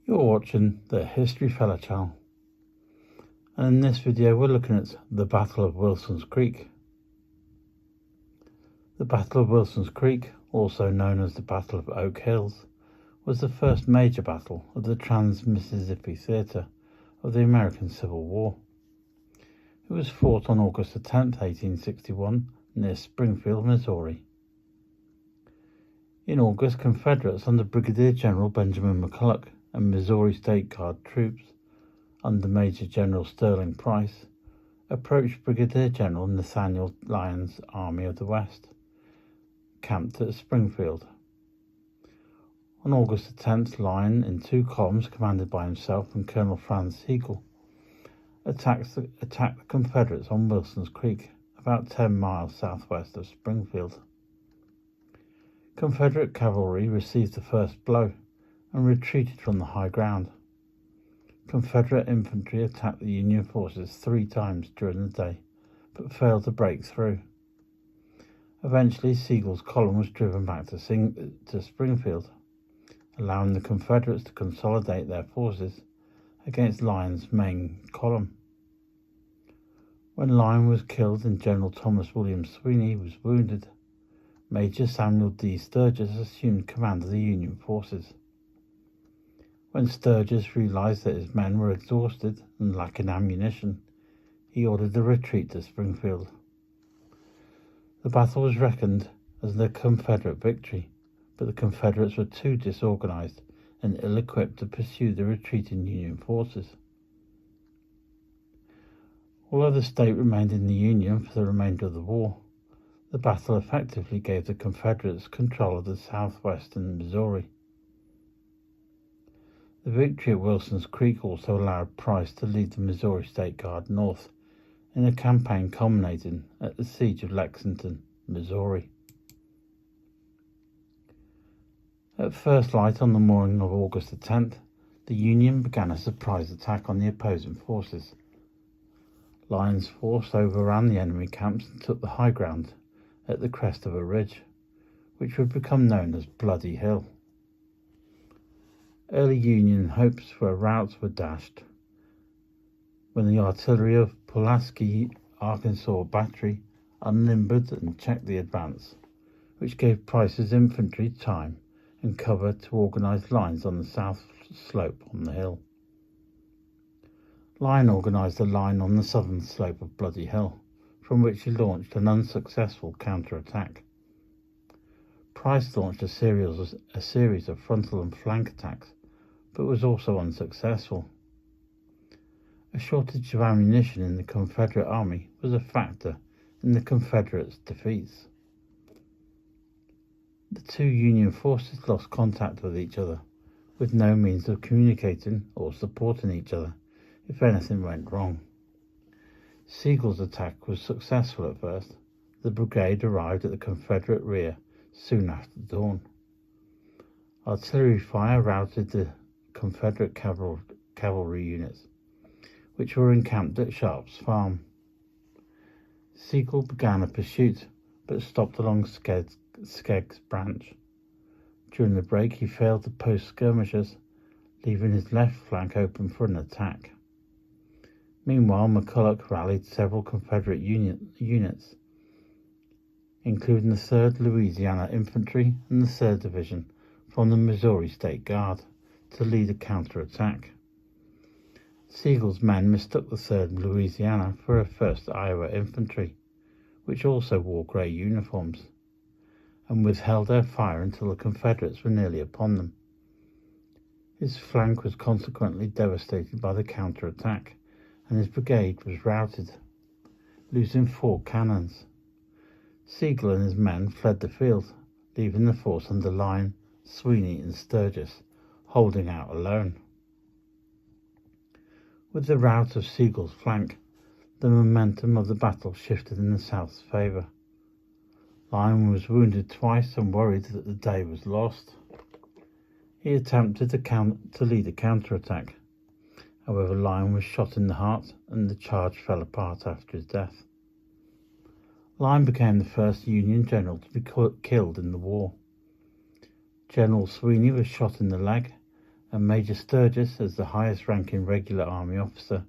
You're watching the History Fella channel, and in this video we're looking at the Battle of Wilson's Creek. The Battle of Wilson's Creek, also known as the Battle of Oak Hills, was the first major battle of the Trans-Mississippi Theater of the American Civil War. It was fought on August 10, 1861, near Springfield, Missouri. In August, Confederates under Brigadier General Benjamin McCulloch and Missouri State Guard troops under Major General Sterling Price approached Brigadier General Nathaniel Lyon's Army of the West, camped at Springfield. On August 10th, Lyon, in two columns commanded by himself and Colonel Franz Sigel, attacked the Confederates on Wilson's Creek, about 10 miles southwest of Springfield. Confederate cavalry received the first blow and retreated from the high ground. Confederate infantry attacked the Union forces 3 times during the day, but failed to break through. Eventually, Sigel's column was driven back to Springfield, allowing the Confederates to consolidate their forces against Lyon's main column. When Lyon was killed and General Thomas William Sweeney was wounded, Major Samuel D. Sturgis assumed command of the Union forces. When Sturgis realized that his men were exhausted and lacking ammunition, he ordered a retreat to Springfield. The battle was reckoned as a Confederate victory, but the Confederates were too disorganized and ill-equipped to pursue the retreating Union forces. Although the state remained in the Union for the remainder of the war, the battle effectively gave the Confederates control of the southwestern Missouri. The victory at Wilson's Creek also allowed Price to lead the Missouri State Guard north in a campaign culminating at the Siege of Lexington, Missouri. At first light on the morning of August the 10th, the Union began a surprise attack on the opposing forces. Lyon's force overran the enemy camps and took the high ground at the crest of a ridge, which would become known as Bloody Hill. Early Union hopes for a rout were dashed when the artillery of Pulaski, Arkansas Battery unlimbered and checked the advance, which gave Price's infantry time and cover to organize lines on the south slope on the hill. Lyon organized a line on the southern slope of Bloody Hill, from which he launched an unsuccessful counterattack. Price launched a series of frontal and flank attacks, but was also unsuccessful. A shortage of ammunition in the Confederate army was a factor in the Confederates' defeats. The two Union forces lost contact with each other, with no means of communicating or supporting each other if anything went wrong. Sigel's attack was successful at first. The brigade arrived at the Confederate rear soon after dawn. Artillery fire routed the Confederate cavalry units, which were encamped at Sharp's Farm. Sigel began a pursuit, but stopped along Skegg's Branch. During the break, he failed to post skirmishers, leaving his left flank open for an attack. Meanwhile, McCulloch rallied several Confederate units, including the 3rd Louisiana Infantry and the 3rd Division from the Missouri State Guard, to lead a counterattack. Sigel's men mistook the 3rd Louisiana for a 1st Iowa Infantry, which also wore grey uniforms, and withheld their fire until the Confederates were nearly upon them. His flank was consequently devastated by the counterattack, and his brigade was routed, losing 4 cannons. Sigel and his men fled the field, leaving the force under Lyon, Sweeney, and Sturgis holding out alone. With the rout of Sigel's flank, the momentum of the battle shifted in the South's favour. Lyon was wounded twice and worried that the day was lost. He attempted to lead a counterattack. However, Lyon was shot in the heart and the charge fell apart after his death. Lyon became the first Union general to be killed in the war. General Sweeney was shot in the leg, and Major Sturgis, as the highest-ranking regular Army officer,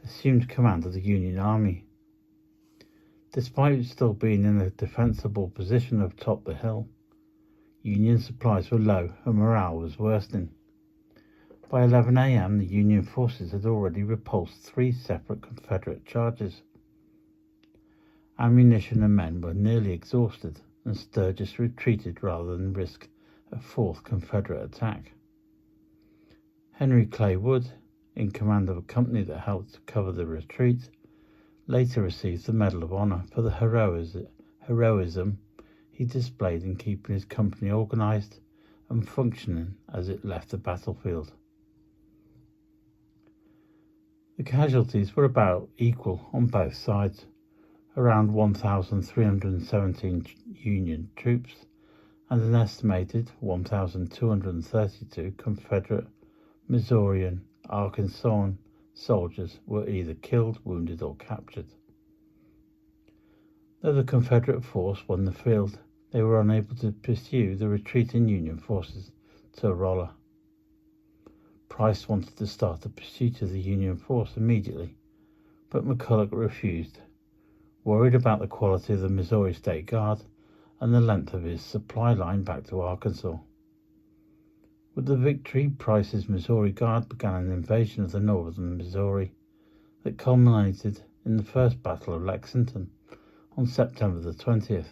assumed command of the Union Army. Despite still being in a defensible position atop the hill, Union supplies were low and morale was worsening. By 11 a.m., the Union forces had already repulsed 3 separate Confederate charges. Ammunition and men were nearly exhausted, and Sturgis retreated rather than risk a 4th Confederate attack. Henry Clay Wood, in command of a company that helped to cover the retreat, later received the Medal of Honor for the heroism he displayed in keeping his company organized and functioning as it left the battlefield. The casualties were about equal on both sides, around 1,317 Union troops and an estimated 1,232 Confederate, Missourian, Arkansasan soldiers were either killed, wounded, or captured. Though the Confederate force won the field, they were unable to pursue the retreating Union forces to Rolla. Price wanted to start a pursuit of the Union force immediately, but McCulloch refused, worried about the quality of the Missouri State Guard and the length of his supply line back to Arkansas. With the victory, Price's Missouri Guard began an invasion of the northern Missouri that culminated in the First Battle of Lexington on September the 20th.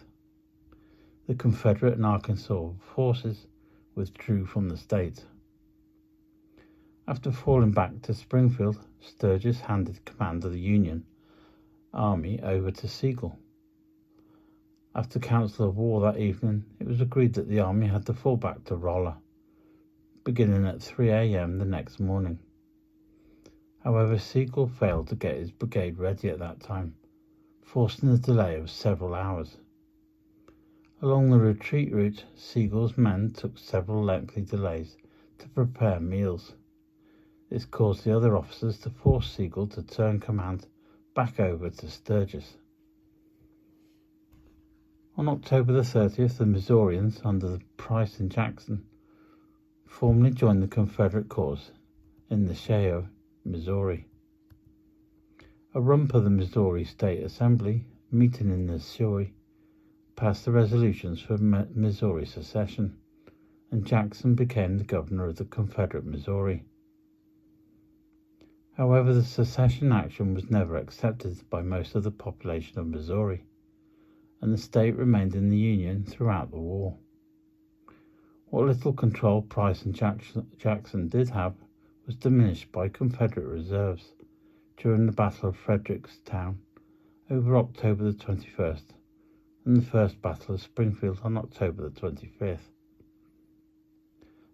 The Confederate and Arkansas forces withdrew from the state. After falling back to Springfield, Sturgis handed command of the Union Army over to Sigel. After council of war that evening, it was agreed that the army had to fall back to Rolla, beginning at 3 a.m. the next morning. However, Sigel failed to get his brigade ready at that time, forcing a delay of several hours. Along the retreat route, Sigel's men took several lengthy delays to prepare meals. This caused the other officers to force Sigel to turn command back over to Sturgis. On October the 30th, the Missourians, under Price and Jackson, formally joined the Confederate cause in Neshoa, Missouri. A rump of the Missouri State Assembly, meeting in Neshoa, passed the resolutions for Missouri secession, and Jackson became the governor of the Confederate Missouri. However, the secession action was never accepted by most of the population of Missouri, and the state remained in the Union throughout the war. What little control Price and Jackson did have was diminished by Confederate reserves during the Battle of Frederickstown over October the 21st and the First Battle of Springfield on October the 25th.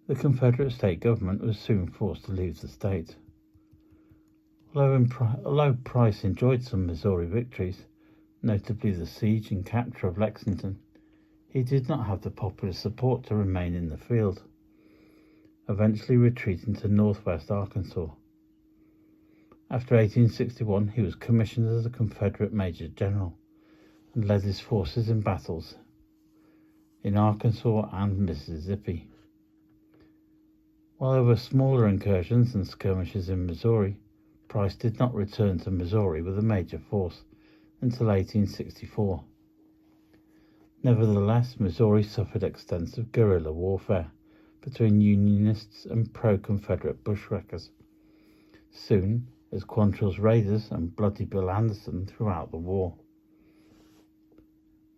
The Confederate state government was soon forced to leave the state. Although Price enjoyed some Missouri victories, notably the siege and capture of Lexington, he did not have the popular support to remain in the field, eventually retreating to northwest Arkansas. After 1861, he was commissioned as a Confederate Major General and led his forces in battles in Arkansas and Mississippi. While there were smaller incursions and skirmishes in Missouri, Price did not return to Missouri with a major force until 1864. Nevertheless, Missouri suffered extensive guerrilla warfare between Unionists and pro-Confederate bushwhackers, soon as Quantrill's raiders and Bloody Bill Anderson throughout the war.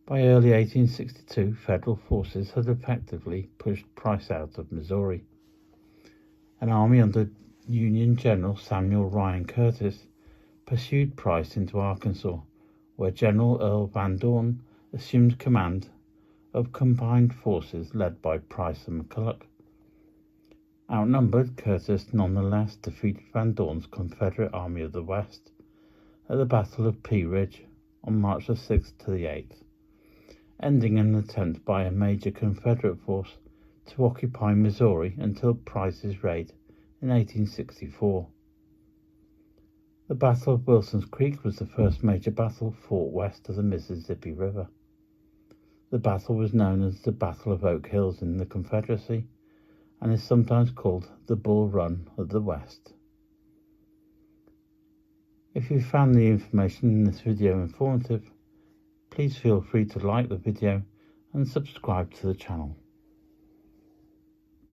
By early 1862, federal forces had effectively pushed Price out of Missouri. An army under Union General Samuel Ryan Curtis pursued Price into Arkansas, where General Earl Van Dorn assumed command of combined forces led by Price and McCulloch. Outnumbered, Curtis nonetheless defeated Van Dorn's Confederate Army of the West at the Battle of Pea Ridge on March the 6th to the 8th, ending an attempt by a major Confederate force to occupy Missouri until Price's raid in 1864. The Battle of Wilson's Creek was the first major battle fought west of the Mississippi River. The battle was known as the Battle of Oak Hills in the Confederacy and is sometimes called the Bull Run of the West. If you found the information in this video informative, please feel free to like the video and subscribe to the channel.